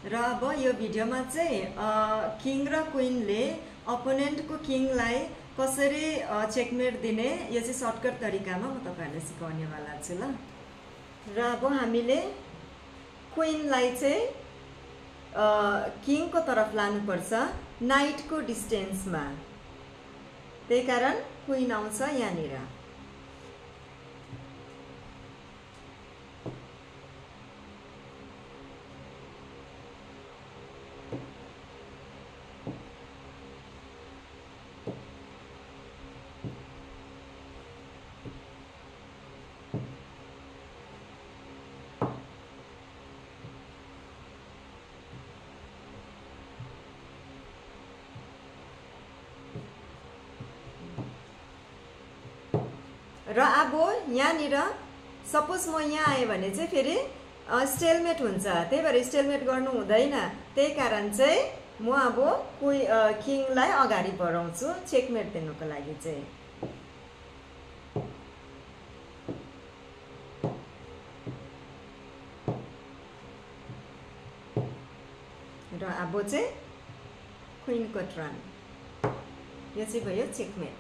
र अब यो भिडियोमा चाहिँ किङ र क्वीनले अपोनेन्टको किङलाई कसरी चेकमेट दिने यो चाहिँ सर्टकट तरिकामा म तपाईहरुलाई सिकाउने वाला छु ल। र अब हामीले क्वीनलाई चाहिँ किङको तरफ लानुपर्छ नाइटको डिस्टेन्समा, त्यही कारण क्वीन आउँछ यहाँनिर। र अब यहाँनिर सपोज म यहाँ आएँ भने चाहिँ फेरि स्टेलमेट हुन्छ, त्यही भएर स्टेलमेट गर्नु हुँदैन। त्यही कारण चाहिँ म अब किङलाई अगाडि बढाउँछु चेकमेट दिनुको लागि चाहिँ। र अब चाहिँ क्वीनको टर्न, यो चाहिँ भयो चेकमेट।